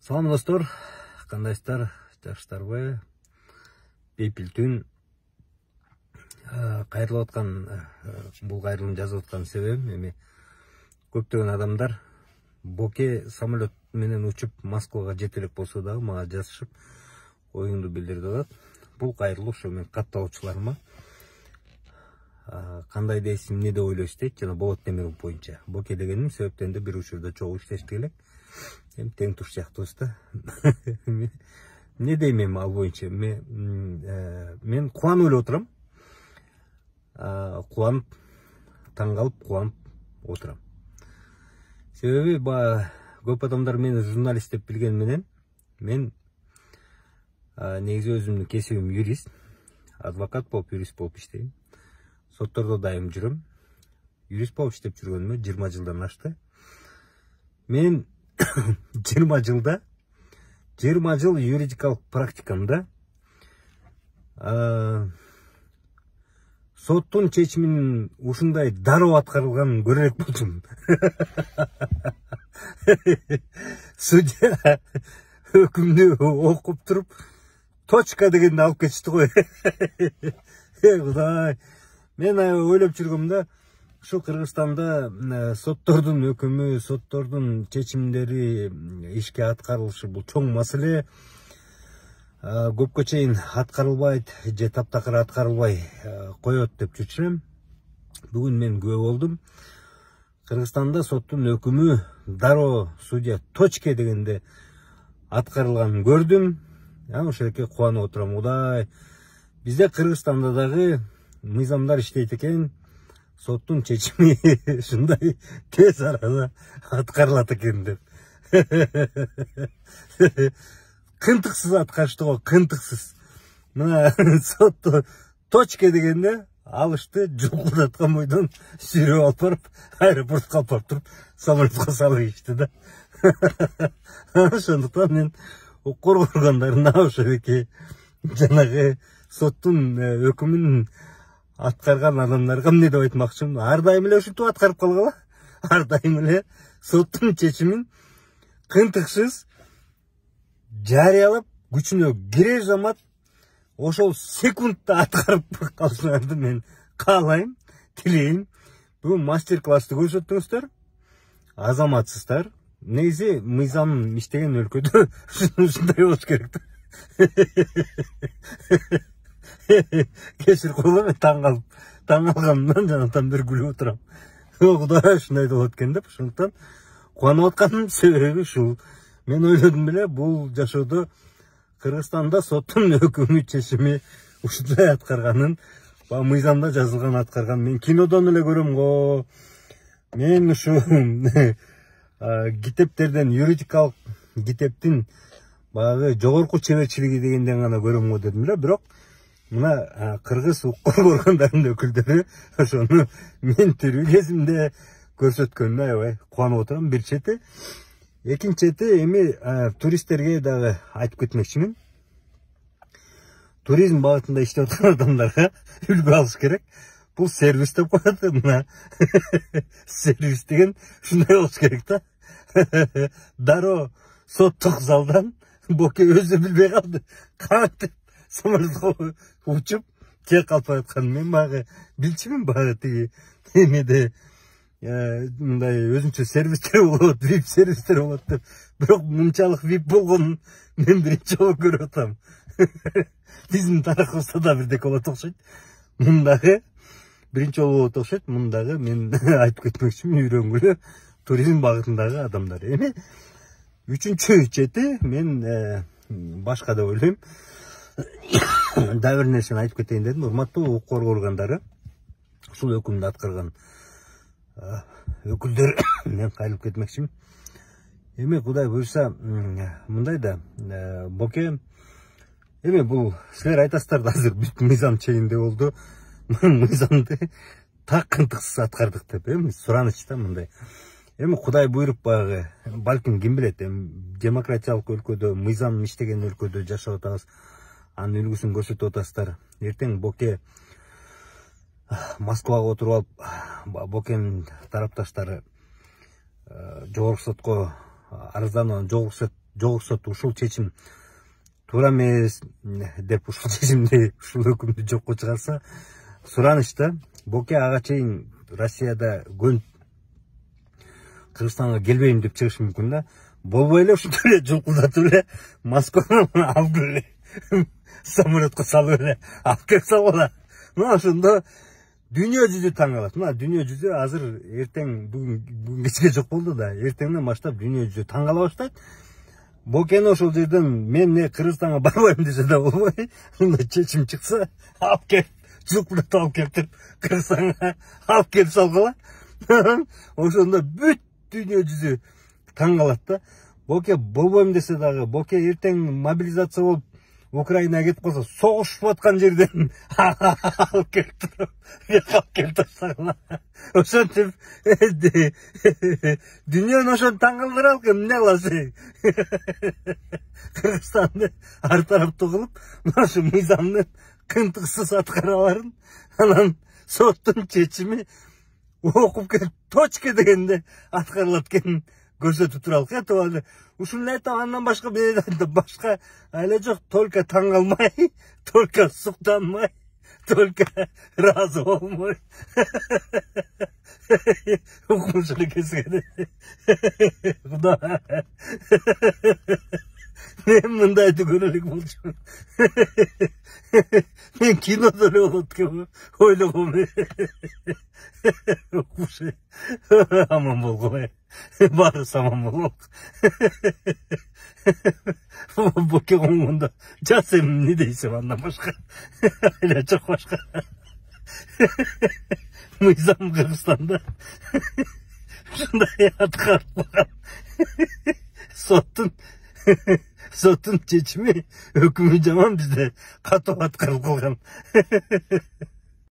Салам достор, кандайсыздар, жакшысыздарбы? Бейпил түн кайрылып аткан, бул кайрылымды жазып аткан себебим эми көптөгөн адамдар Боке самолет менен учуп Москвага жете элек болсо дагы мага жазышып оюңду билдир деп атат. Бул кайрылуу ошо мен катталуучуларыма кандай дейсиң, эмне деп ойлойсуз дейт жана болот демегим боюнча. Боке дегеним себептен да бир учурда чогуу иштештик элек. Эми тең туш сыяктуубуз да. Эмне дейм эми ал боюнча? Мен кубанып эле отурам. Кубанып, таң калып кубанып отурам. Себеби көп адамдар мени журналист деп билген менен мен негизи өзүмдүн кесибим юрист, адвокат болуп, юрист болуп иштейм. Соттордо дайым жүрөм. Юрист болуп иштеп жүргөнүмө 20 жылдан ашты. Мен 20 жыл юридикалык практикамда соттун чечиминин ушундай дароо аткарылганын көрө элек болдум. Судья өкүмдү окуп туруп, точка дегенди алып кетишти го. Кудай. Мен ойлоп жүргөм да, ушу Кыргызстанда соттордун өкүмү, соттордун чечимдери ишке аткарылышы бул чоң маселе. Көпкө чейин аткарылбайт, же таптакыр аткарылбай коет деп жүрчүм. Бүгүн мен күбө болдум. Кыргызстанда соттун өкүмү дароо судья точке дегенде аткарылганын көрдүм. Ошол эке кубанып отурам. Кудай, бизде Кыргызстанда дагы мыйзамдар иштейт экен. Соттун чечими ушундай тез арада аткарылат экен деп. Кынтыксыз аткарышты го, кынтыксыз. Мына сотту точке дегенде алышты, жулкудаткан бойдон сүйрөп алып барып, аэропортко алып барып туруп, самолетко салып ийишти да. Ошондуктан мен укук органдарына ошол эки жанагы соттун өкүмүн аткарган адамдарга эмне деп айтмакчымын? Ар дайым эле ушинтип аткарып калгыла. Ар дайым эле соттун чечимин кынтыксыз жарыялап, күчүнө кирер замат ошол секундта аткарып калышыңарды мен каалайм, тилейм. Бүгүн мастер-классты көрсөттүңүздөр. Азаматсыздар. Негизи мыйзам иштеген өлкөдө ушундай болуш керек да. Кечирип койгула, мен таң калганымдан жанатан бери күлүп отурам. Кудай, ушундай болот экен деп. Ошондуктан кубанып атканымдын себеби ушул. Мен ойлодум эле, бул жашоодо Кыргызстанда соттун өкүмү чечими ушундай аткарганын, мыйзамда жазылган аткарган. Мен кинодон эле көрөм го. Мен ушу китептерден, юридикалык китептин багы жогорку чеберчилиги дегенден гана көрөм го дедим эле. Бирок мына кыргыз укук органдарынын өкүлдөрү ошону мен тирүү кезимде көрсөткөнүнө аябай кубанып отурам. Бир чети. Экинчи чети, эми туристтерге дагы айтып кетмекчимин. Туризм багытында иштеп аткан адамдарга үлгү алыш керек. Бул сервис деп коет. Мына сервис деген ушундай болуш керек да. Дароо соттук залдан Боке өзү билбей калды. Кантип самолетко учуп кел калып атканын мен багы билчүмүн, багы тиги эмеде мындай өзүнчө сервистер болот, вип сервистер болот деп. Бирок мынчалык вип болгонун мен биринчи жолу көрүп атам. Биздин тарыхыбызда да бирдеке болот окшойт. Мындагы биринчи жолу болот окшойт. Мындагы мен айтып кетмекчимин, үйрөнгүлө туризм багытындагы адамдар. Эми үчүнчү чети, мен башка деп ойлойм. Дагы бир нерсени айтып кетейин дедим. Урматтуу укук органдары, ушул өкүмдү аткарган өкүлдөр, мен кайрылып кетмекчимин. Эми Кудай буйрса, мындай да, Боке, эми бул силер айтасыздар да, азыр бүт мыйзам чегинде болду. Мыйзамды так кынтыксыз аткардык деп, эми сураныч да мындай. Эми Кудай буйруп багы, балким ким билет, эми демократиялык өлкөдө, мыйзам иштеген өлкөдө жашап атабыз. Анын үлгүсүн көрсөтүп атасыздар. Эртең Боке Москвага отуруп алып, Бокенин тарапташтары жогорку сотко арызданып, жогорку сот жогорку сот ушул чечим туура эмес деп ушул чечимди, ушул өкүмдү жокко чыгарса, суранычта Боке ага чейин Россияда көнүп Кыргызстанга келбейм деп чыгышы мүмкүн да. Болбой эле ушинтип эле жулкулдатып эле Москвадан алып эле самолетко салып эле алып келип салгыла. Мына ошондо дүйнө жүзү таң калат. Мына дүйнө жүзү азыр эртең бүгүн кечке жок болду да, эртеңден баштап дүйнө жүзү таң кала баштайт. Бокени ошол жерден мен Кыргызстанга барбайм десе да болбой, мындай чечим чыкса, алып келип жулкулдатып алып келип Кыргызстанга алып келип салгыла. Ошондо бүт дүйнө жүзү таң калат да. Боке болбойм десе дагы, Боке эртең мобилизация болуп Украинага кетип калса, согушуп аткан жерден алып келип таштагыла. Ошентип дүйнөнү ошентип таң калтыра алган, эмне кыласың? Кыргызстанды ар тараптуу кылып, мына ушу мыйзамдын кынтыксыз аткараларын, анан соттун чечими окуп келип точка дегенде аткарылат экенин көрсөтүп туралык. Этип ушуну айтып, андан башка башка эле жок. Только таң калмай, только суктанмай, только разы болмой. Укмуш эле кескен. Кудай. Мен мындайды көрө элек болчумун. Мен кинодо эле болот деп ойлогом. Укмуш. Аман болгула. Баарыбыз аман бололук. Боке конгондо жаз эми эмне дейсиң андан башка? Эле жок башка. Мыйзам Кыргызстанда ушундай аткарып калган. Соттун чечими өкүмү жаман, бизде катуу аткарылып калган.